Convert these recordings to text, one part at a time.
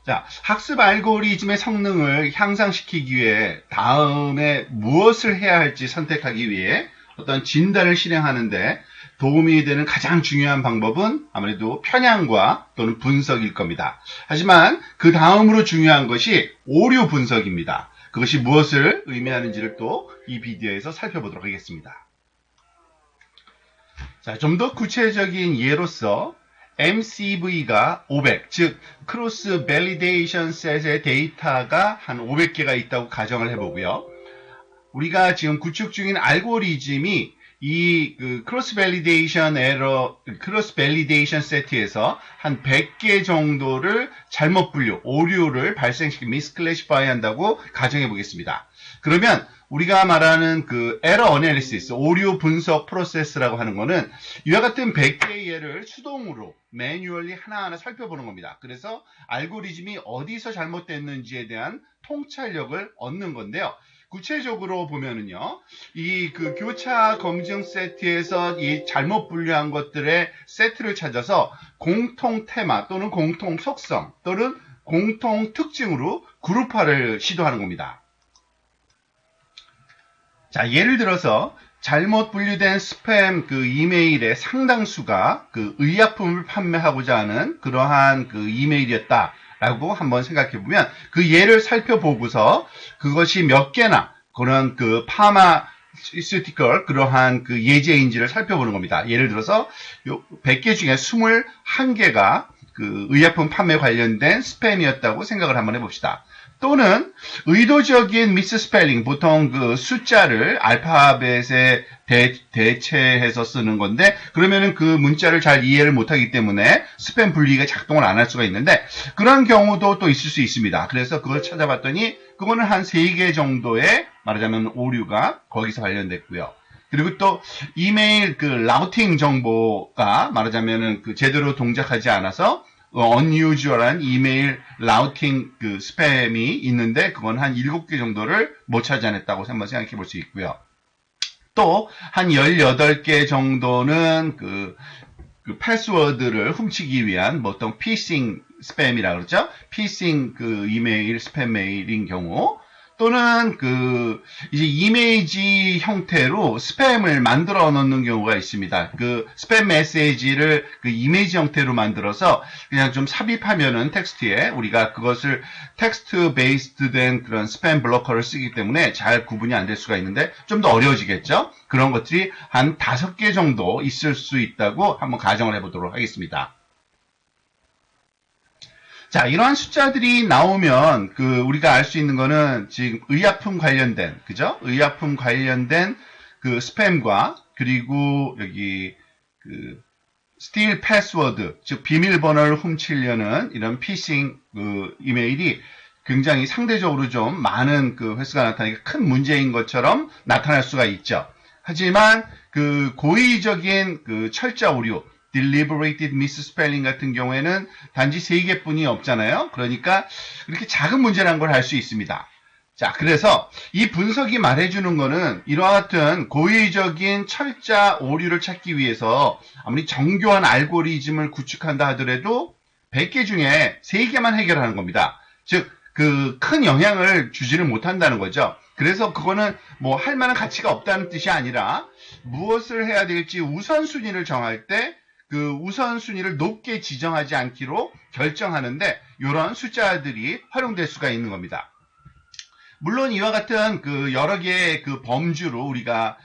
자, 학습 알고리즘의 성능을 향상시키기 위해 다음에 무엇을 해야 할지 선택하기 위해 어떤 진단을 실행하는데 도움이 되는 가장 중요한 방법은 아무래도 편향과 또는 분석일 겁니다. 하지만 그 다음으로 중요한 것이 오류 분석입니다. 그것이 무엇을 의미하는지를 또 이 비디오에서 살펴보도록 하겠습니다. 자, 좀 더 구체적인 예로서 MCV가 500, 즉 크로스 밸리데이션 셋의 데이터가 한 500개가 있다고 가정을 해보고요. 우리가 지금 구축 중인 알고리즘이 이 크로스 밸리데이션 세트에서 한 100개 정도를 잘못 분류, 오류를 발생시키고 미스클래시파이 한다고 가정해 보겠습니다. 그러면 우리가 말하는 그 에러 어널리시스, 오류 분석 프로세스라고 하는 거는 이와 같은 100개의 예를 수동으로 매뉴얼리 하나하나 살펴보는 겁니다. 그래서 알고리즘이 어디서 잘못됐는지에 대한 통찰력을 얻는 건데요. 구체적으로 보면은요, 이 교차 검증 세트에서 이 잘못 분류한 것들의 세트를 찾아서 공통 테마 또는 공통 속성 또는 공통 특징으로 그룹화를 시도하는 겁니다. 자, 예를 들어서 잘못 분류된 스팸 이메일의 상당수가 의약품을 판매하고자 하는 그러한 이메일이었다. 라고 한번 생각해 보면 그 예를 살펴보고서 그것이 몇 개나 그런 파마시티컬 그러한 예제인지를 살펴보는 겁니다. 예를 들어서 100개 중에 21개가 의약품 판매 관련된 스팸이었다고 생각을 한번 해봅시다. 또는 의도적인 미스스펠링, 보통 숫자를 알파벳에 대체해서 쓰는 건데 그러면은 그 문자를 잘 이해를 못하기 때문에 스팸 분리가 작동을 안 할 수가 있는데 그런 경우도 또 있을 수 있습니다. 그래서 그걸 찾아봤더니 그거는 한 3개 정도의 말하자면 오류가 거기서 관련됐고요. 그리고 또 이메일 라우팅 정보가 말하자면은 제대로 동작하지 않아서 unusual한 이메일 라우팅 스팸이 있는데 그건 한 7개 정도를 못 찾아냈다고 한번 생각해 볼 수 있고요. 또 한 18개 정도는 패스워드를 훔치기 위한 어떤 피싱 스팸이라 그러죠. 피싱 이메일 스팸 메일인 경우 또는 이제 이미지 형태로 스팸을 만들어 넣는 경우가 있습니다. 스팸 메시지를 이미지 형태로 만들어서 그냥 좀 삽입하면은 텍스트에 우리가 그것을 텍스트 베이스드 된 그런 스팸 블로커를 쓰기 때문에 잘 구분이 안 될 수가 있는데 좀 더 어려워지겠죠? 그런 것들이 한 5개 정도 있을 수 있다고 한번 가정을 해보도록 하겠습니다. 자, 이러한 숫자들이 나오면 우리가 알 수 있는 거는 지금 의약품 관련된, 그죠? 의약품 관련된 스팸과 그리고 여기 스틸 패스워드, 즉 비밀번호를 훔치려는 이런 피싱 이메일이 굉장히 상대적으로 좀 많은 횟수가 나타나니까 큰 문제인 것처럼 나타날 수가 있죠. 하지만 고의적인 철자 오류, deliberated misspelling 같은 경우에는 단지 3개뿐이 없잖아요. 그러니까 이렇게 작은 문제라는 걸 알 수 있습니다. 자, 그래서 이 분석이 말해주는 거는 이와 같은 고의적인 철자 오류를 찾기 위해서 아무리 정교한 알고리즘을 구축한다 하더라도 100개 중에 3개만 해결하는 겁니다. 즉, 큰 영향을 주지를 못한다는 거죠. 그래서 그거는 뭐 할 만한 가치가 없다는 뜻이 아니라 무엇을 해야 될지 우선순위를 정할 때 우선순위를 높게 지정하지 않기로 결정하는데 이런 숫자들이 활용될 수가 있는 겁니다. 물론 이와 같은 여러 개의 범주로 우리가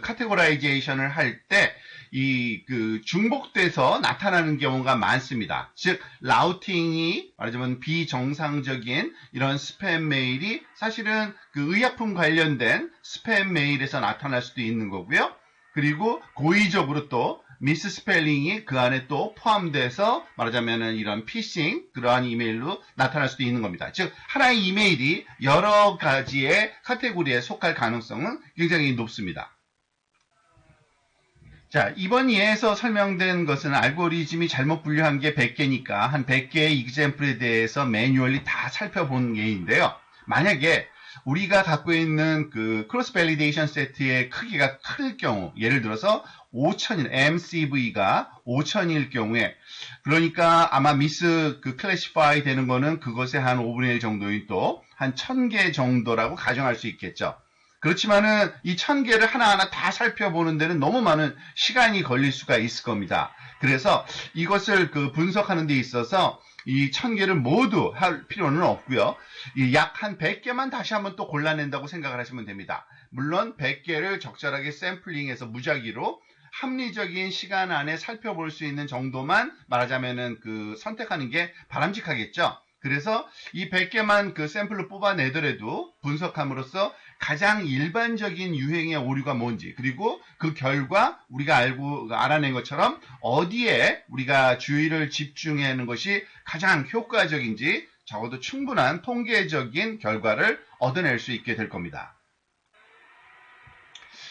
카테고라이제이션을 할 때 중복돼서 나타나는 경우가 많습니다. 즉 라우팅이 말하자면 비정상적인 이런 스팸 메일이 사실은 의약품 관련된 스팸 메일에서 나타날 수도 있는 거고요. 그리고 고의적으로 또 미스스펠링이 그 안에 또 포함돼서 말하자면은 이런 피싱 그러한 이메일로 나타날 수도 있는 겁니다. 즉 하나의 이메일이 여러 가지의 카테고리에 속할 가능성은 굉장히 높습니다. 자, 이번 예에서 설명된 것은 알고리즘이 잘못 분류한 게 100개니까 한 100개의 이그젬플에 대해서 매뉴얼리 다 살펴본 예인데요. 만약에 우리가 갖고 있는 그 크로스 밸리데이션 세트의 크기가 클 경우, 예를 들어서 5000일, MCV가 5000일 경우에, 그러니까 아마 미스 그 클래시파이 되는 거는 그것의 한 5분의 1 정도인 또 한 1000개 정도라고 가정할 수 있겠죠. 그렇지만은 이 1000개를 하나하나 다 살펴보는 데는 너무 많은 시간이 걸릴 수가 있을 겁니다. 그래서 이것을 그 분석하는 데 있어서 이 1000개를 모두 할 필요는 없고요. 약 한 100개만 다시 한번 또 골라낸다고 생각을 하시면 됩니다. 물론 100개를 적절하게 샘플링해서 무작위로 합리적인 시간 안에 살펴볼 수 있는 정도만 말하자면은 그 선택하는 게 바람직하겠죠. 그래서 이 100개만 그 샘플로 뽑아내더라도 분석함으로써 가장 일반적인 유행의 오류가 뭔지, 그리고 그 결과 우리가 알아낸 것처럼 어디에 우리가 주의를 집중하는 것이 가장 효과적인지 적어도 충분한 통계적인 결과를 얻어낼 수 있게 될 겁니다.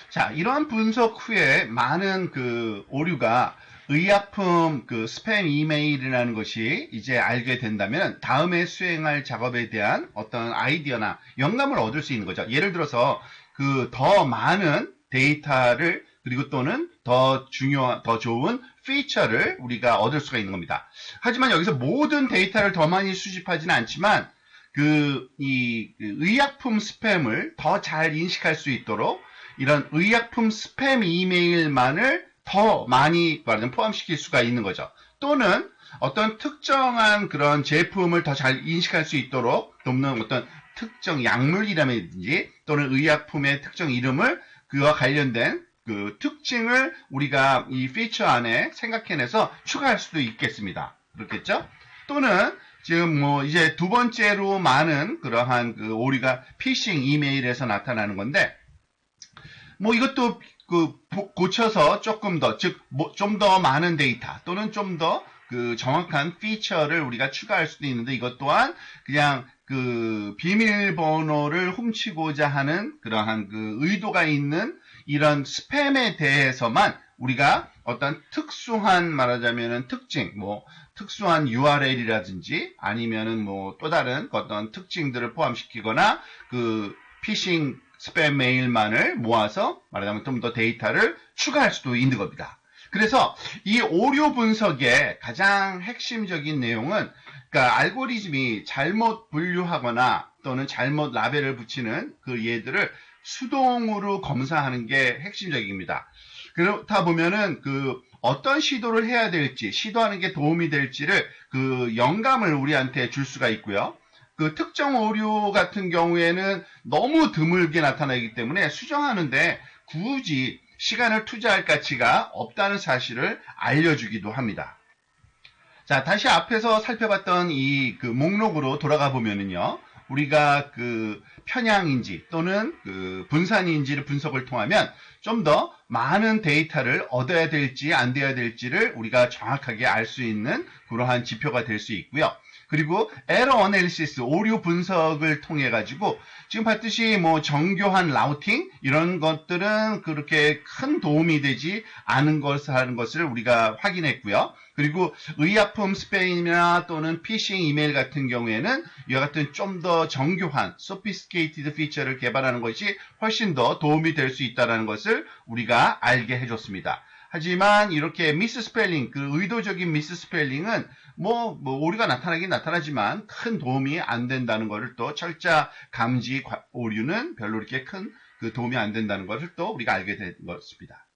자, 이러한 분석 후에 많은 그 오류가 의약품 그 스팸 이메일이라는 것이 이제 알게 된다면 다음에 수행할 작업에 대한 어떤 아이디어나 영감을 얻을 수 있는 거죠. 예를 들어서 그 더 많은 데이터를 그리고 또는 더 좋은 피처를 우리가 얻을 수가 있는 겁니다. 하지만 여기서 모든 데이터를 더 많이 수집하지는 않지만 이 의약품 스팸을 더 잘 인식할 수 있도록 이런 의약품 스팸 이메일만을 더 많이 말하자면 포함시킬 수가 있는 거죠. 또는 어떤 특정한 그런 제품을 더 잘 인식할 수 있도록 돕는 어떤 특정 약물이라든지 또는 의약품의 특정 이름을 그와 관련된 그 특징을 우리가 이 피처 안에 생각해내서 추가할 수도 있겠습니다. 그렇겠죠? 또는 지금 뭐 이제 두 번째로 많은 그러한 그 오류가 피싱 이메일에서 나타나는 건데 뭐 이것도 고쳐서 조금 더, 즉, 좀 더 많은 데이터 또는 좀 더 그 정확한 피처를 우리가 추가할 수도 있는데 이것 또한 그냥 그 비밀번호를 훔치고자 하는 그러한 그 의도가 있는 이런 스팸에 대해서만 우리가 어떤 특수한 말하자면은 특징, 뭐 특수한 URL이라든지 아니면은 뭐 또 다른 어떤 특징들을 포함시키거나 그 피싱 스팸 메일만을 모아서 말하자면 좀 더 데이터를 추가할 수도 있는 겁니다. 그래서 이 오류 분석의 가장 핵심적인 내용은 그러니까 알고리즘이 잘못 분류하거나 또는 잘못 라벨을 붙이는 그 얘들을 수동으로 검사하는 게 핵심적입니다. 그렇다 보면은 그 어떤 시도를 해야 될지, 시도하는 게 도움이 될지를 그 영감을 우리한테 줄 수가 있고요. 그 특정 오류 같은 경우에는 너무 드물게 나타나기 때문에 수정하는데 굳이 시간을 투자할 가치가 없다는 사실을 알려주기도 합니다. 자, 다시 앞에서 살펴봤던 이 그 목록으로 돌아가 보면은요, 우리가 그 편향인지 또는 그 분산인지를 분석을 통하면 좀 더 많은 데이터를 얻어야 될지 안 돼야 될지를 우리가 정확하게 알 수 있는 그러한 지표가 될 수 있고요. 그리고 에러 어널리시스, 오류 분석을 통해 가지고 지금 봤듯이 뭐 정교한 라우팅 이런 것들은 그렇게 큰 도움이 되지 않은 것을 하는 것을 우리가 확인했고요. 그리고 의약품 스팸이나 또는 피싱 이메일 같은 경우에는 이와 같은 좀 더 정교한 sophisticated 피처를 개발하는 것이 훨씬 더 도움이 될 수 있다는 것을 우리가 알게 해줬습니다. 하지만 이렇게 미스스펠링, 그 의도적인 미스스펠링은 뭐 오류가 나타나긴 나타나지만 큰 도움이 안 된다는 것을 또 철자 감지 오류는 별로 이렇게 큰 그 도움이 안 된다는 것을 또 우리가 알게 된 것입니다.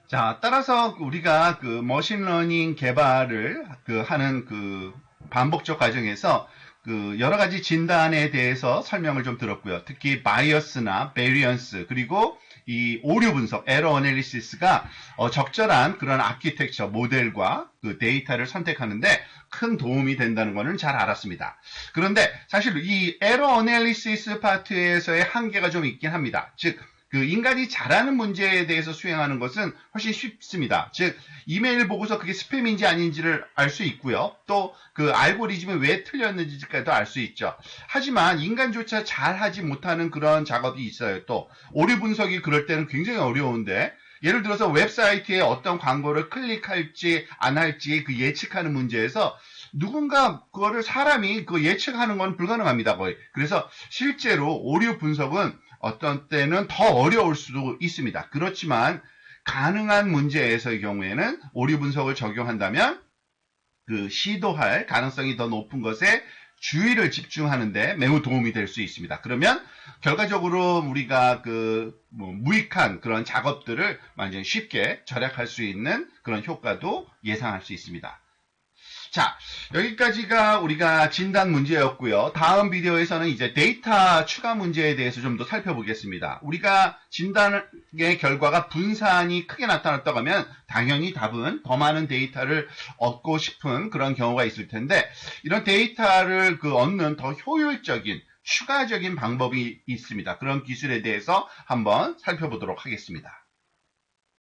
자, 따라서 우리가 그 머신러닝 개발을 하는 그 반복적 과정에서 그 여러 가지 진단에 대해서 설명을 좀 들었고요. 특히 바이어스나 베리언스 그리고 이 오류 분석, 에러 어널리시스가 적절한 그런 아키텍처 모델과 그 데이터를 선택하는데 큰 도움이 된다는 것은 잘 알았습니다. 그런데 사실 이 에러 어널리시스 파트에서의 한계가 좀 있긴 합니다. 즉 그 인간이 잘하는 문제에 대해서 수행하는 것은 훨씬 쉽습니다. 즉 이메일 보고서 그게 스팸인지 아닌지를 알 수 있고요. 또 그 알고리즘이 왜 틀렸는지까지도 알 수 있죠. 하지만 인간조차 잘하지 못하는 그런 작업이 있어요. 또 오류 분석이 그럴 때는 굉장히 어려운데 예를 들어서 웹사이트에 어떤 광고를 클릭할지 안 할지 그 예측하는 문제에서 누군가 그거를 사람이 그 예측하는 건 불가능합니다, 거의. 그래서 실제로 오류 분석은 어떤 때는 더 어려울 수도 있습니다. 그렇지만 가능한 문제에서의 경우에는 오류 분석을 적용한다면 그 시도할 가능성이 더 높은 것에 주의를 집중하는데 매우 도움이 될 수 있습니다. 그러면 결과적으로 우리가 무익한 그런 작업들을 완전히 쉽게 절약할 수 있는 그런 효과도 예상할 수 있습니다. 자, 여기까지가 우리가 진단 문제였고요. 다음 비디오에서는 이제 데이터 추가 문제에 대해서 좀 더 살펴보겠습니다. 우리가 진단의 결과가 분산이 크게 나타났다고 하면 당연히 답은 더 많은 데이터를 얻고 싶은 그런 경우가 있을 텐데, 이런 데이터를 얻는 더 효율적인 추가적인 방법이 있습니다. 그런 기술에 대해서 한번 살펴보도록 하겠습니다.